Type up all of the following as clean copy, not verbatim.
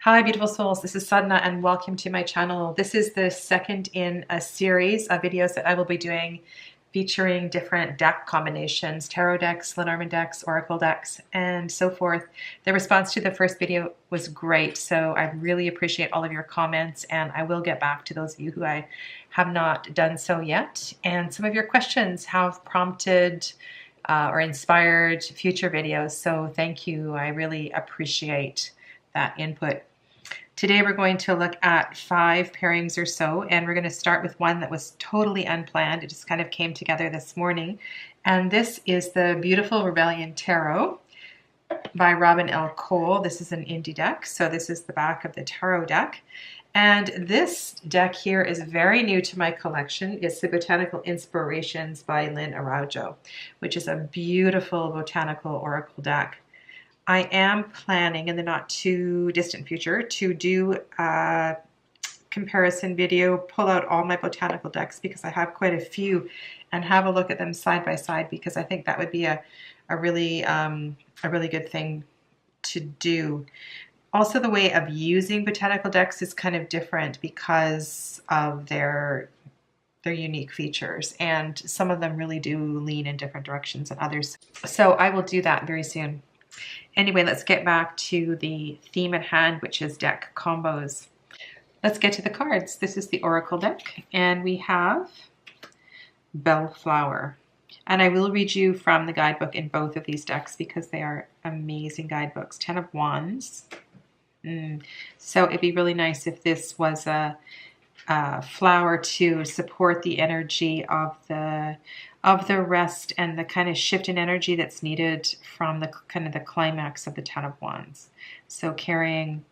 Hi, beautiful souls. This is Sadhana, and welcome to my channel. This is the second in a series of videos that I will be doing featuring different deck combinations, tarot decks, Lenormand decks, oracle decks, and so forth. The response to the first video was great, so I really appreciate all of your comments, and I will get back to those of you who I have not done so yet. And some of your questions have prompted or inspired future videos, so thank you. I really appreciate that input. Today we're going to look at 5 pairings or so, and we're going to start with one that was totally unplanned. It just kind of came together this morning, and this is the Beautiful Rebellion Tarot by Robin L. Cole. This is an indie deck, so this is the back of the tarot deck. And this deck here is very new to my collection. It's the Botanical Inspirations by LIMA Oracle, which is a beautiful botanical oracle deck. I am planning in the not too distant future to do a comparison video, pull out all my botanical decks because I have quite a few, and have a look at them side by side, because I think that would be a really good thing to do. Also, the way of using botanical decks is kind of different because of their unique features, and some of them really do lean in different directions than others. So I will do that very soon. Anyway, let's get back to the theme at hand, which is deck combos. Let's get to the cards. This is the Oracle deck, and we have Bellflower. And I will read you from the guidebook in both of these decks because they are amazing guidebooks. 10 of Wands. So it'd be really nice if this was a flower to support the energy of the rest and the kind of shift in energy that's needed from the kind of the climax of the 10 of Wands. So carrying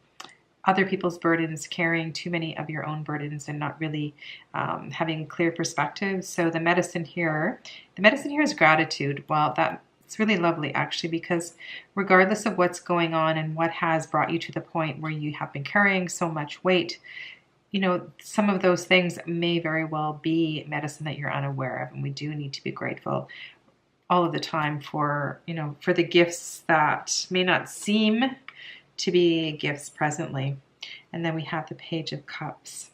other people's burdens, carrying too many of your own burdens, and not really having clear perspective. So the medicine here is gratitude. Well, it's really lovely actually, because regardless of what's going on and what has brought you to the point where you have been carrying so much weight, you know, some of those things may very well be medicine that you're unaware of, and we do need to be grateful all of the time for, you know, for the gifts that may not seem to be gifts presently. And then we have the Page of Cups.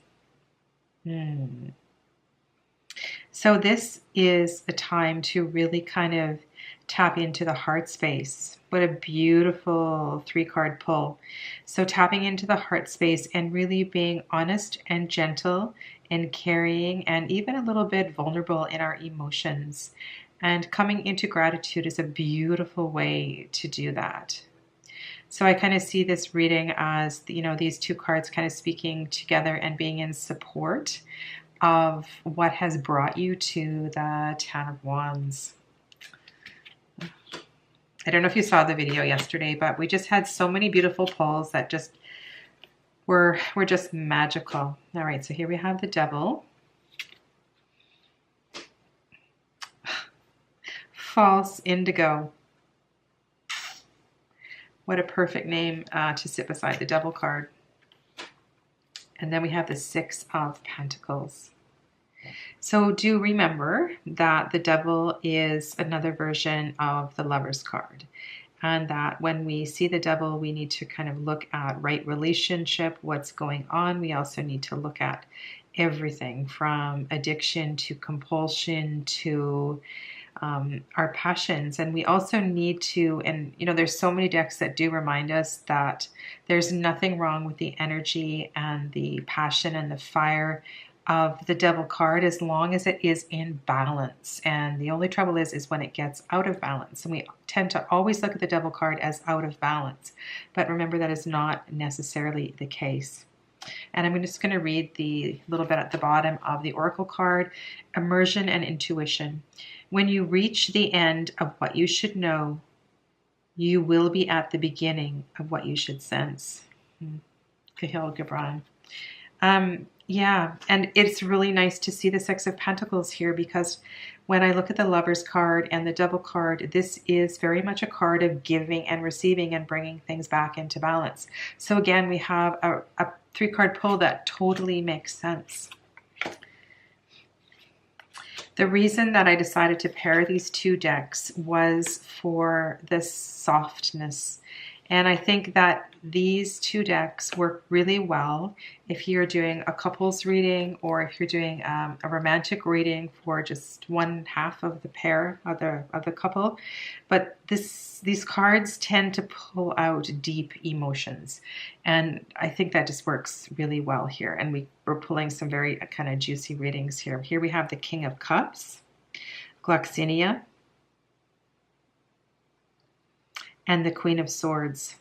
So this is a time to really kind of tap into the heart space. What a beautiful 3-card pull. So tapping into the heart space and really being honest and gentle and caring and even a little bit vulnerable in our emotions. And coming into gratitude is a beautiful way to do that. So I kind of see this reading as, you know, these 2 cards kind of speaking together and being in support of what has brought you to the 10 of Wands. I don't know if you saw the video yesterday, but we just had so many beautiful pulls that just were just magical. All right, so here we have the Devil. False Indigo. What a perfect name to sit beside the Devil card. And then we have the 6 of Pentacles. So do remember that the Devil is another version of the Lover's card, and that when we see the Devil, we need to kind of look at right relationship, what's going on. We also need to look at everything from addiction to compulsion to our passions. And we also need to, and you know, there's so many decks that do remind us that there's nothing wrong with the energy and the passion and the fire of the Devil card, as long as it is in balance. And the only trouble is when it gets out of balance. And we tend to always look at the Devil card as out of balance. But remember, that is not necessarily the case. And I'm just going to read the little bit at the bottom of the Oracle card. Immersion and intuition. When you reach the end of what you should know, you will be at the beginning of what you should sense. Cahill Gibran. Yeah, and it's really nice to see the 6 of Pentacles here, because when I look at the Lover's card and the Devil card, this is very much a card of giving and receiving and bringing things back into balance. So again, we have a 3-card pull that totally makes sense. The reason that I decided to pair these 2 decks was for the softness And I think that these two decks work really well if you're doing a couples reading or if you're doing a romantic reading for just one half of the pair of the couple. But these cards tend to pull out deep emotions, and I think that just works really well here. And we're pulling some very kind of juicy readings here. Here we have the King of Cups, Gloxinia, and the Queen of Swords.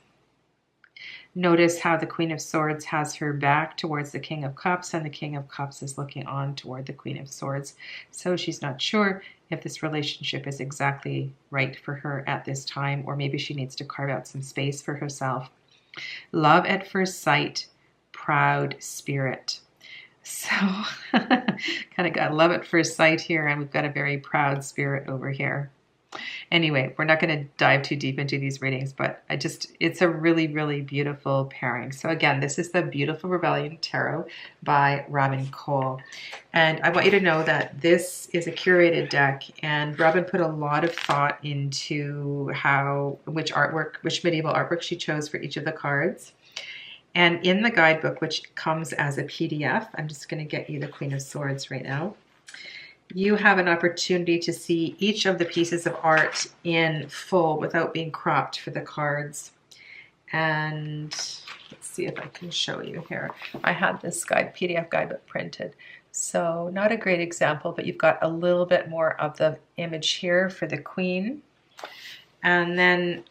Notice how the Queen of Swords has her back towards the King of Cups, and the King of Cups is looking on toward the Queen of Swords. So she's not sure if this relationship is exactly right for her at this time, or maybe she needs to carve out some space for herself. Love at first sight, proud spirit. So kind of got love at first sight here, and we've got a very proud spirit over here. Anyway, we're not going to dive too deep into these readings, but it's a really, really beautiful pairing. So again, this is the Beautiful Rebellion Tarot by Robin Cole. And I want you to know that this is a curated deck, and Robin put a lot of thought into which medieval artwork she chose for each of the cards. And in the guidebook, which comes as a PDF, I'm just going to get you the Queen of Swords right now. You have an opportunity to see each of the pieces of art in full without being cropped for the cards. And let's see if I can show you here. I had this PDF guidebook printed. So not a great example, but you've got a little bit more of the image here for the Queen. And then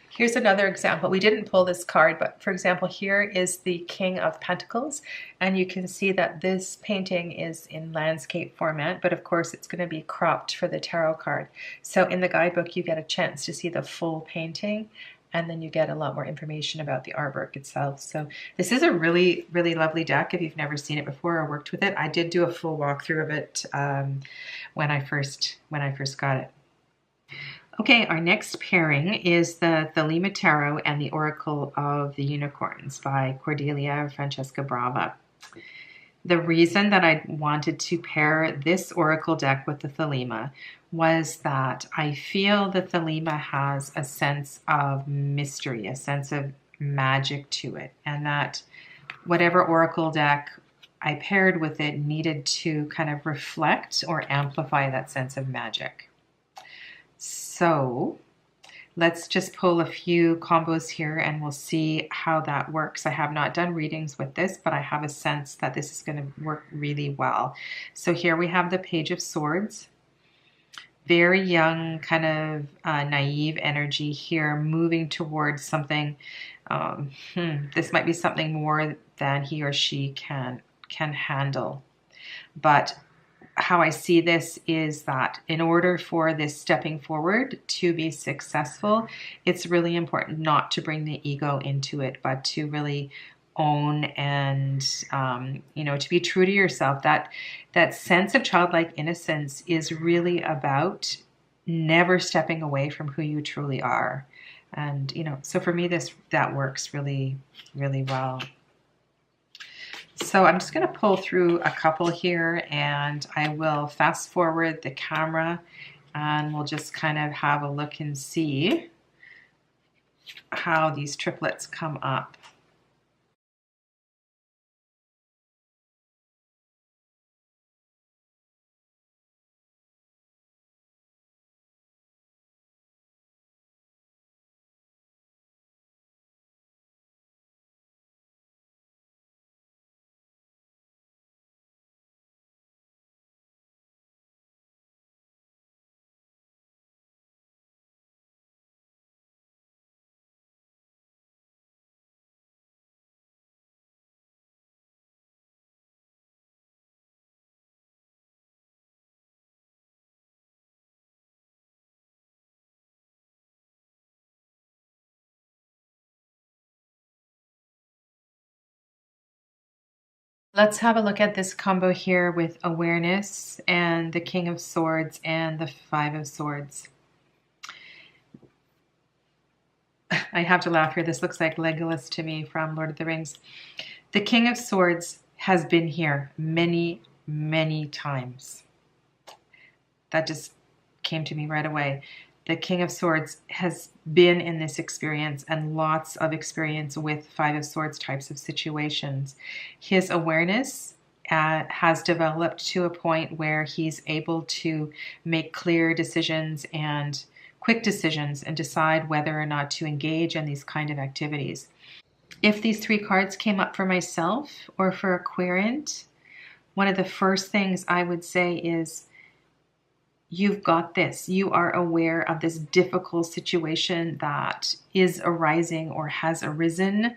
here's another example. We didn't pull this card, but for example, here is the King of Pentacles, and you can see that this painting is in landscape format, but of course it's going to be cropped for the tarot card. So in the guidebook, you get a chance to see the full painting, and then you get a lot more information about the artwork itself. So this is a really, really lovely deck if you've never seen it before or worked with it. I did do a full walkthrough of it when I first got it. Okay, our next pairing is the Thelema Tarot and the Oracle of the Unicorns by Cordelia Francesca Brava. The reason that I wanted to pair this Oracle deck with the Thelema was that I feel the Thelema has a sense of mystery, a sense of magic to it, and that whatever Oracle deck I paired with it needed to kind of reflect or amplify that sense of magic. So let's just pull a few combos here and we'll see how that works. I have not done readings with this, but I have a sense that this is going to work really well. So here we have the Page of Swords. Very young, kind of naive energy here, moving towards something. This might be something more than he or she can handle. But how I see this is that in order for this stepping forward to be successful, it's really important not to bring the ego into it, but to really own and, to be true to yourself. That sense of childlike innocence is really about never stepping away from who you truly are. And, so for me, that works really, really well. So I'm just going to pull through a couple here, and I will fast forward the camera and we'll just kind of have a look and see how these triplets come up. Let's have a look at this combo here with Awareness and the King of Swords and the Five of Swords. I have to laugh here. This looks like Legolas to me from Lord of the Rings. The King of Swords has been here many, many times. That just came to me right away. The King of Swords has been in this experience and lots of experience with Five of Swords types of situations. His awareness has developed to a point where he's able to make clear decisions and quick decisions and decide whether or not to engage in these kind of activities. If these three cards came up for myself or for a querent, one of the first things I would say is, you've got this. You are aware of this difficult situation that is arising or has arisen.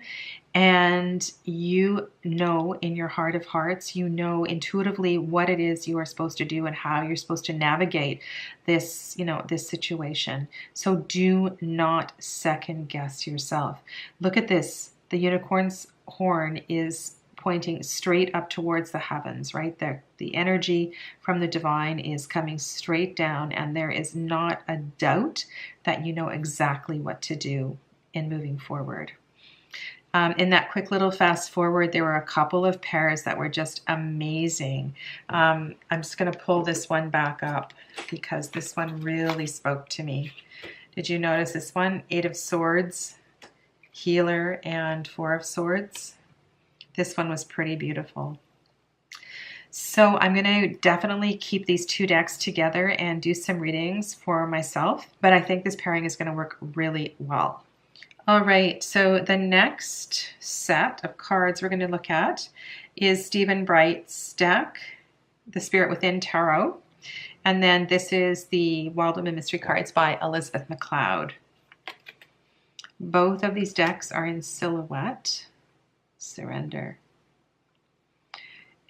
And you know in your heart of hearts, you know intuitively what it is you are supposed to do and how you're supposed to navigate this, this situation. So do not second guess yourself. Look at this. The unicorn's horn is pointing straight up towards the heavens, right there. The energy from the divine is coming straight down, and there is not a doubt that you know exactly what to do in moving forward. In that quick little fast forward, there were a couple of pairs that were just amazing. I'm just going to pull this one back up because this one really spoke to me. Did you notice this one? 8 of Swords, Healer, and 4 of Swords. This one was pretty beautiful. So I'm going to definitely keep these two decks together and do some readings for myself, but I think this pairing is going to work really well. All right, so the next set of cards we're going to look at is Stephen Bright's deck, The Spirit Within Tarot, and then this is the Wild Woman Mystery Cards by Elizabeth MacLeod. Both of these decks are in silhouette. Surrender.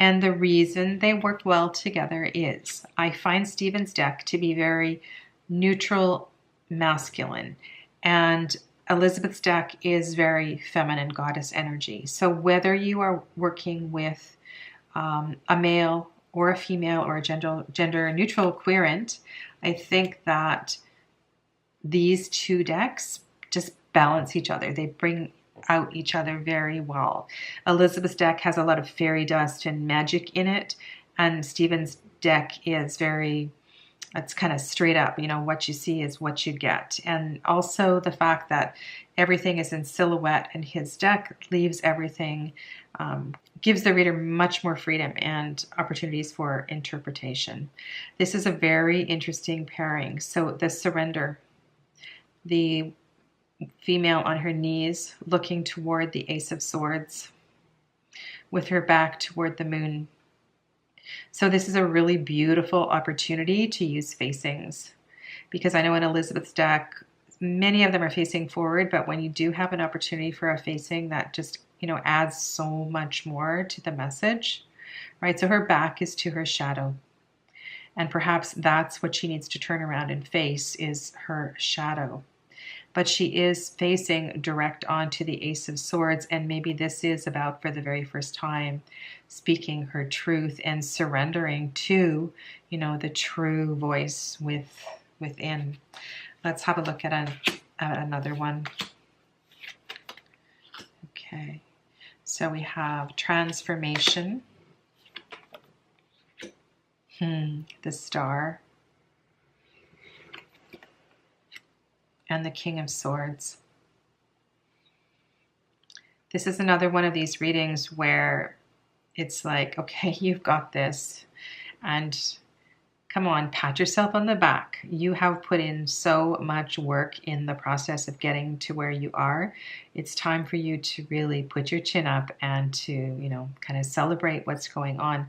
And the reason they work well together is I find Stephen's deck to be very neutral, masculine, and Elizabeth's deck is very feminine, goddess energy. So whether you are working with a male or a female or a gender neutral querent, I think that these two decks just balance each other. They bring out each other very well. Elizabeth's deck has a lot of fairy dust and magic in it, and Stephen's deck is very, it's kind of straight up, what you see is what you get. And also the fact that everything is in silhouette and his deck leaves everything, gives the reader much more freedom and opportunities for interpretation. This is a very interesting pairing. So the Surrender, the female on her knees looking toward the Ace of Swords with her back toward the moon. So this is a really beautiful opportunity to use facings, because I know in Elizabeth's deck, many of them are facing forward, but when you do have an opportunity for a facing, that just, adds so much more to the message, right? So her back is to her shadow. And perhaps that's what she needs to turn around and face, is her shadow. But she is facing direct onto the Ace of Swords, and maybe this is about, for the very first time, speaking her truth and surrendering to, the true voice within. Let's have a look at another one. Okay, so we have Transformation, the Star, and the King of Swords. This is another one of these readings where it's like, okay, you've got this, and come on, pat yourself on the back. You have put in so much work in the process of getting to where you are. It's time for you to really put your chin up and to, kind of celebrate what's going on.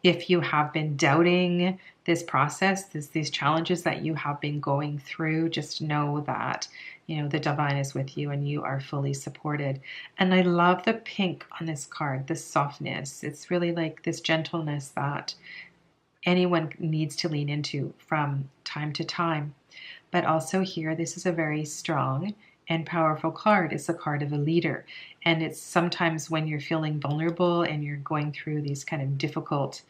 If you have been doubting this process, these challenges that you have been going through, just know that, the divine is with you and you are fully supported. And I love the pink on this card, the softness. It's really like this gentleness that anyone needs to lean into from time to time. But also here, this is a very strong and powerful card. It's a card of a leader. And it's sometimes when you're feeling vulnerable and you're going through these kind of difficult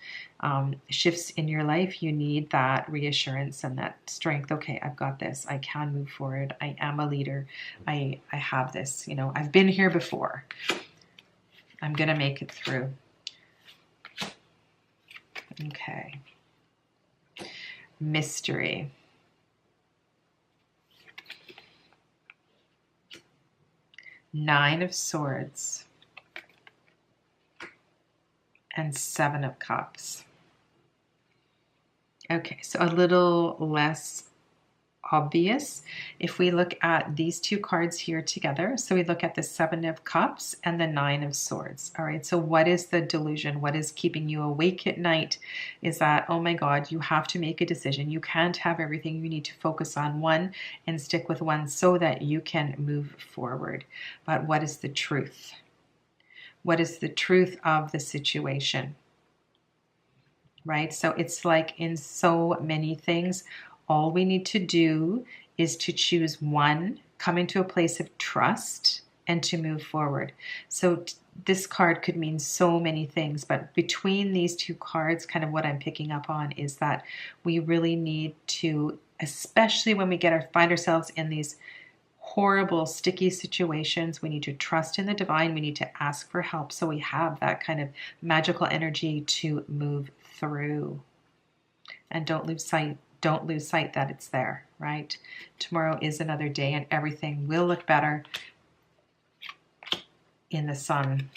shifts in your life, you need that reassurance and that strength. Okay, I've got this. I can move forward. I am a leader. I have this. I've been here before. I'm going to make it through. Okay. Mystery. Nine of Swords, and Seven of Cups. Okay, so a little less obvious if we look at these two cards here together. So we look at the Seven of Cups and the Nine of Swords. All right, so what is the delusion? What is keeping you awake at night? Is that, oh my God, you have to make a decision. You can't have everything. You need to focus on one and stick with one so that you can move forward. But what is the truth? What is the truth of the situation? Right? So it's like in so many things, all we need to do is to choose one, come into a place of trust, and to move forward. So this card could mean so many things, but between these two cards, kind of what I'm picking up on is that we really need to, especially when we find ourselves in these horrible, sticky situations, we need to trust in the divine. We need to ask for help so we have that kind of magical energy to move through. And don't lose sight that it's there, right? Tomorrow is another day and everything will look better in the sun.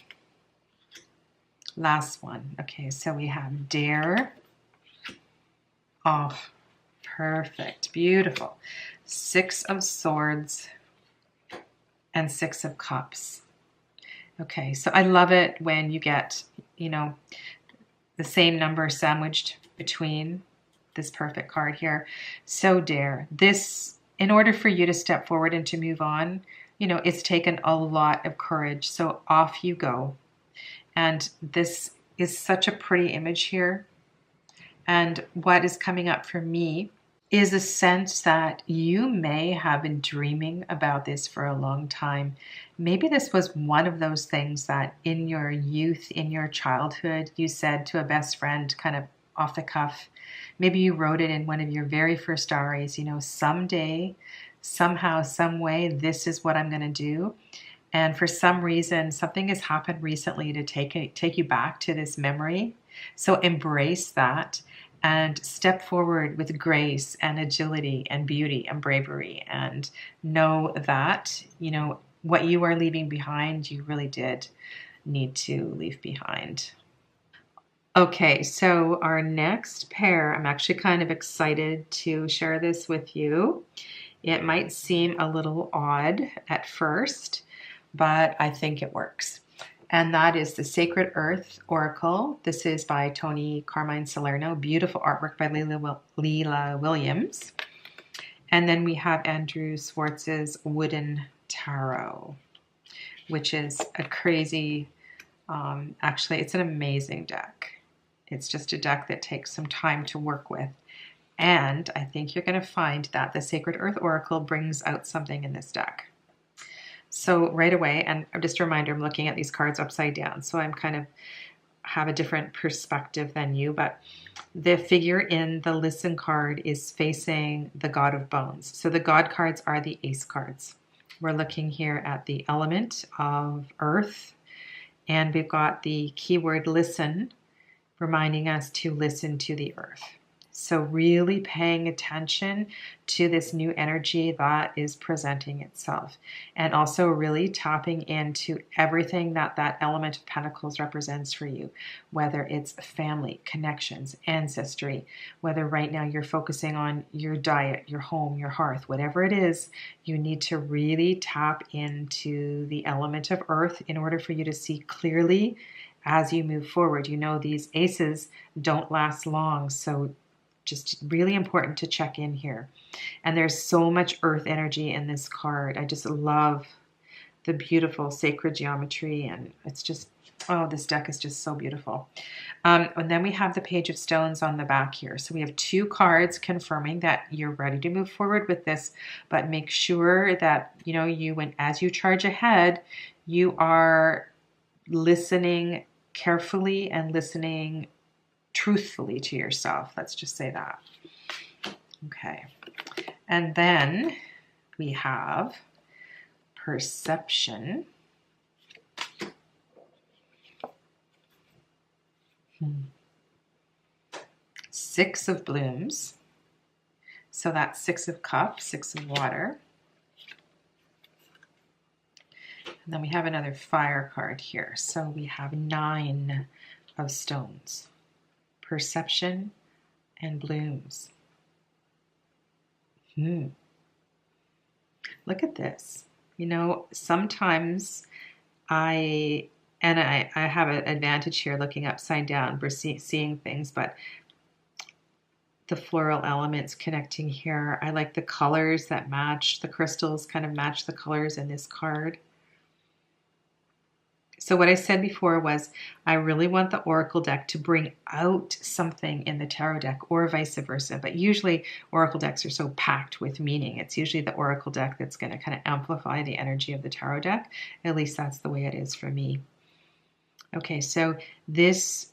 Last one. Okay, so we have Dare. Oh, perfect. Beautiful. Six of Swords and Six of Cups. Okay, so I love it when you get, the same number sandwiched between this perfect card here. So Dare. This, in order for you to step forward and to move on, it's taken a lot of courage. So off you go. And this is such a pretty image here. And what is coming up for me is a sense that you may have been dreaming about this for a long time. Maybe this was one of those things that in your youth, in your childhood, you said to a best friend kind of off the cuff. Maybe you wrote it in one of your very first diaries, someday, somehow, some way, this is what I'm going to do. And for some reason, something has happened recently to take you back to this memory. So embrace that. And step forward with grace and agility and beauty and bravery, and know that, what you are leaving behind, you really did need to leave behind. Okay, so our next pair, I'm actually kind of excited to share this with you. It might seem a little odd at first, but I think it works. And that is the Sacred Earth Oracle. This is by Tony Carmine Salerno. Beautiful artwork by Leila Williams. And then we have Andrew Swartz's Wooden Tarot, which is a crazy, actually, it's an amazing deck. It's just a deck that takes some time to work with. And I think you're going to find that the Sacred Earth Oracle brings out something in this deck. So right away, and just a reminder, I'm looking at these cards upside down, so I'm kind of have a different perspective than you, but the figure in the Listen card is facing the God of Bones. So the God cards are the Ace cards. We're looking here at the element of Earth, and we've got the keyword listen, reminding us to listen to the Earth. So really paying attention to this new energy that is presenting itself, and also really tapping into everything that element of Pentacles represents for you, whether it's family, connections, ancestry, whether right now you're focusing on your diet, your home, your hearth, whatever it is, you need to really tap into the element of Earth in order for you to see clearly as you move forward. These aces don't last long, so just really important to check in here. And there's so much earth energy in this card. I just love the beautiful sacred geometry, and it's just, oh, this deck is just so beautiful. And then we have the Page of Stones on the back here. So we have two cards confirming that you're ready to move forward with this, but make sure that, as you charge ahead, you are listening carefully and listening truthfully to yourself. Let's just say that. Okay. And then we have Perception. Six of Blooms. So that's Six of Cups, Six of Water. And then we have another fire card here. So we have 9 of stones, perception and blooms. Look at this. You know, sometimes I have an advantage here looking upside down for seeing things, but the floral elements connecting here. I like the colors that match, the crystals kind of match the colors in this card. So what I said before was I really want the Oracle deck to bring out something in the tarot deck or vice versa. But usually Oracle decks are so packed with meaning. It's usually the Oracle deck that's going to kind of amplify the energy of the tarot deck. At least that's the way it is for me. Okay, so this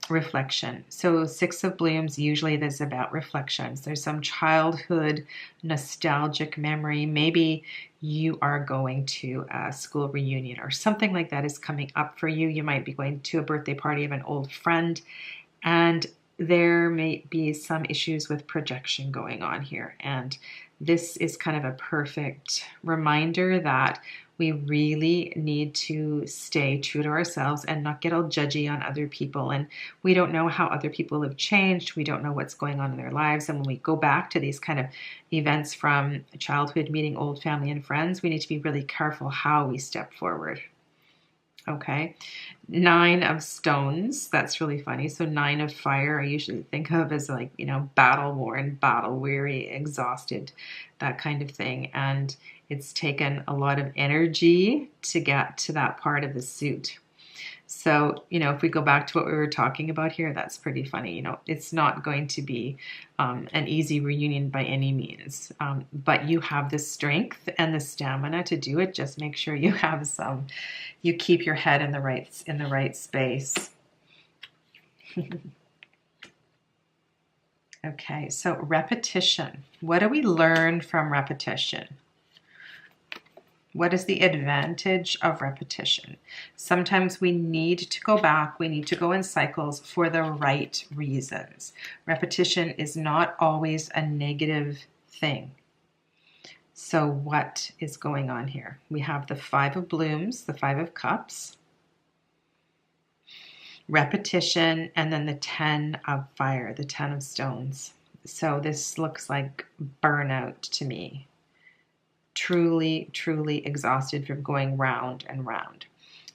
reflection. So 6 of blooms, usually there's about reflections. There's some childhood nostalgic memory. Maybe you are going to a school reunion or something like that is coming up for you. You might be going to a birthday party of an old friend, and there may be some issues with projection going on here. And this is kind of a perfect reminder that we really need to stay true to ourselves and not get all judgy on other people. And we don't know how other people have changed. We don't know what's going on in their lives. And when we go back to these kind of events from childhood, meeting old family and friends, we need to be really careful how we step forward. Okay, 9 of stones. That's really funny. So 9 of fire, I usually think of as like, you know, battle worn, battle weary, exhausted, that kind of thing. And it's taken a lot of energy to get to that part of the suit. So, you know, if we go back to what we were talking about here, that's pretty funny. You know, it's not going to be an easy reunion by any means, but you have the strength and the stamina to do it. Just make sure you have some, you keep your head in the right space. Okay, so repetition. What do we learn from repetition? What is the advantage of repetition? Sometimes we need to go back, we need to go in cycles for the right reasons. Repetition is not always a negative thing. So what is going on here? We have the 5 of blooms, the 5 of cups, repetition, and then the 10 of fire, the 10 of stones. So this looks like burnout to me. Truly, truly exhausted from going round and round.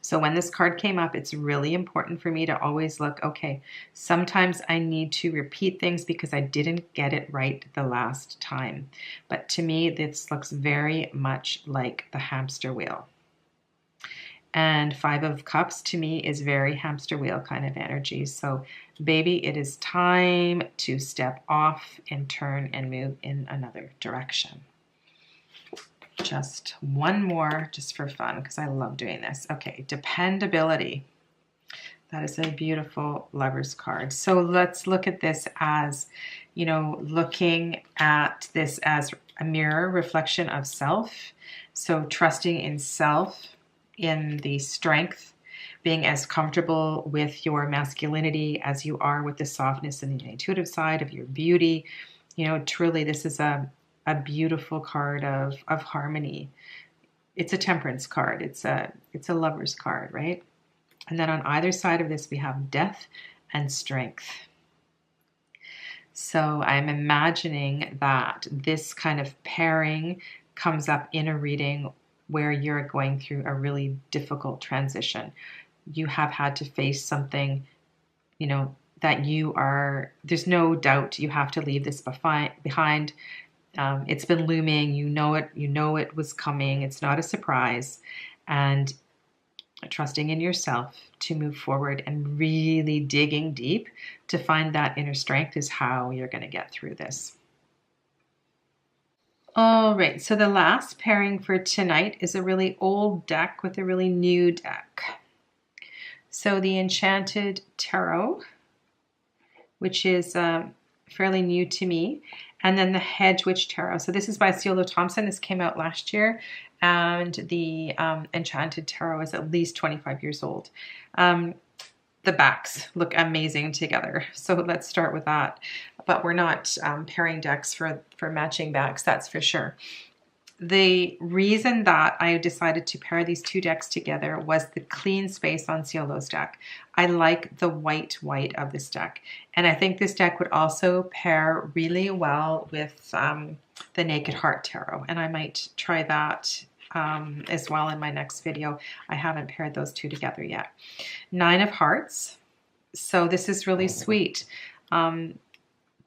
So when this card came up, it's really important for me to always look, okay, sometimes I need to repeat things because I didn't get it right the last time. But to me, this looks very much like the hamster wheel. And 5 of cups to me is very hamster wheel kind of energy. So baby, it is time to step off and turn and move in another direction. Just one more, just for fun, because I love doing this. Okay, dependability. That is a beautiful Lover's card. So let's look at this as, you know, looking at this as a mirror reflection of self. So trusting in self, in the strength, being as comfortable with your masculinity as you are with the softness and the intuitive side of your beauty. You know, truly, this is a beautiful card of harmony. It's a temperance card. It's a lover's card, right? And then on either side of this, we have death and strength. So I'm imagining that this kind of pairing comes up in a reading where you're going through a really difficult transition. You have had to face something, you know, that there's no doubt you have to leave this behind. It's been looming, you know it was coming, it's not a surprise, and trusting in yourself to move forward and really digging deep to find that inner strength is how you're going to get through this. All right, so the last pairing for tonight is a really old deck with a really new deck. So the Enchanted Tarot, which is fairly new to me, and then the Hedgewitch Tarot. So this is by Ciolo Thompson. This came out last year, and the Enchanted Tarot is at least 25 years old. The backs look amazing together, so let's start with that. But we're not pairing decks for matching backs, that's for sure. The reason that I decided to pair these two decks together was the clean space on Ciolo's deck. I like the white of this deck. And I think this deck would also pair really well with the Naked Heart Tarot. And I might try that as well in my next video. I haven't paired those two together yet. 9 of Hearts. So this is really sweet.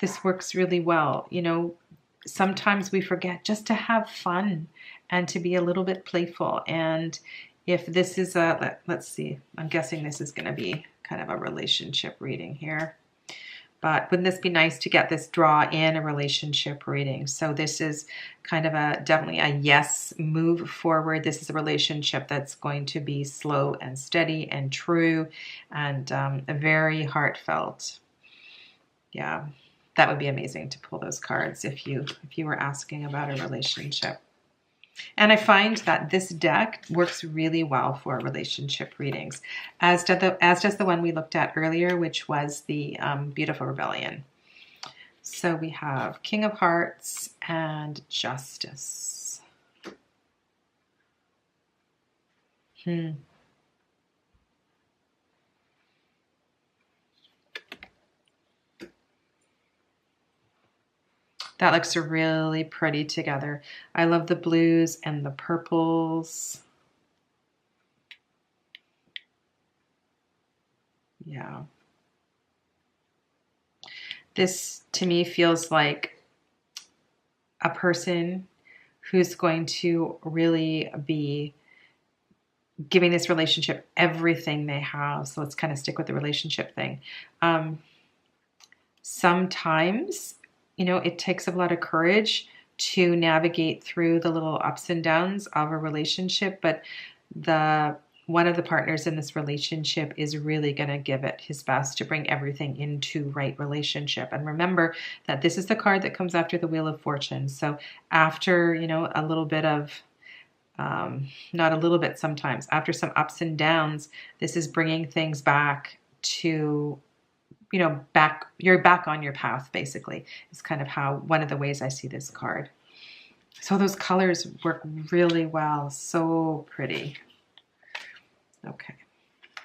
This works really well. You know, sometimes we forget just to have fun and to be a little bit playful. And if this is a, let's see, I'm guessing this is going to be kind of a relationship reading here. But wouldn't this be nice to get this draw in a relationship reading? So this is kind of a definitely a yes, move forward. This is a relationship that's going to be slow and steady and true and very heartfelt. Yeah. That would be amazing to pull those cards if you were asking about a relationship. And I find that this deck works really well for relationship readings, as does the one we looked at earlier, which was the Beautiful Rebellion. So we have King of Hearts and Justice. That looks really pretty together. I love the blues and the purples. Yeah. This to me feels like a person who's going to really be giving this relationship everything they have. So let's kind of stick with the relationship thing. Sometimes, you know, it takes a lot of courage to navigate through the little ups and downs of a relationship, but one of the partners in this relationship is really going to give it his best to bring everything into right relationship. And remember that this is the card that comes after the Wheel of Fortune. So after, you know, a little bit of, not a little bit sometimes, after some ups and downs, this is bringing things back to, you know, you're back on your path, basically. It's kind of how, one of the ways I see this card. So those colors work really well. So pretty. Okay.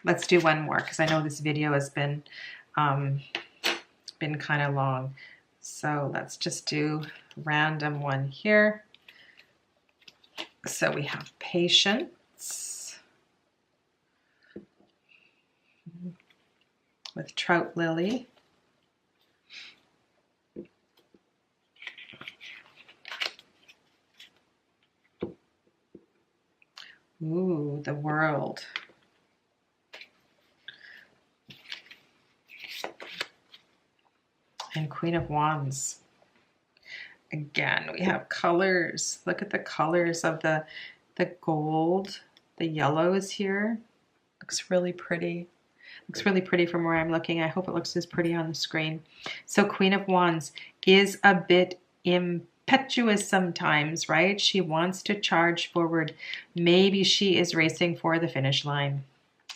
Let's do one more, because I know this video has been kind of long. So let's just do random one here. So we have Patience with Trout Lily. Ooh, the World. And Queen of Wands. Again, we have colors. Look at the colors of the gold, the yellows here. Looks really pretty. Looks really pretty from where I'm looking. I hope it looks as pretty on the screen. So Queen of Wands is a bit impetuous sometimes, right? She wants to charge forward. Maybe she is racing for the finish line.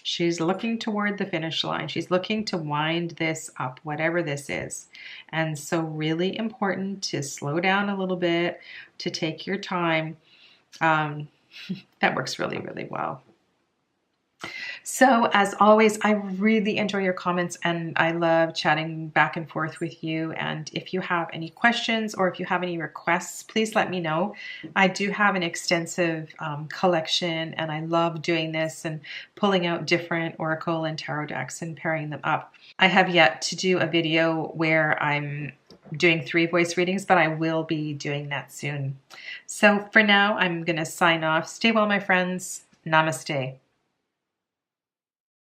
She's looking toward the finish line. She's looking to wind this up, whatever this is. And so really important to slow down a little bit, to take your time. That works really, really well. So as always, I really enjoy your comments and I love chatting back and forth with you. And if you have any questions or if you have any requests, please let me know. I do have an extensive collection and I love doing this and pulling out different Oracle and Tarot decks and pairing them up. I have yet to do a video where I'm doing 3 voice readings, but I will be doing that soon. So for now, I'm going to sign off. Stay well, my friends. Namaste.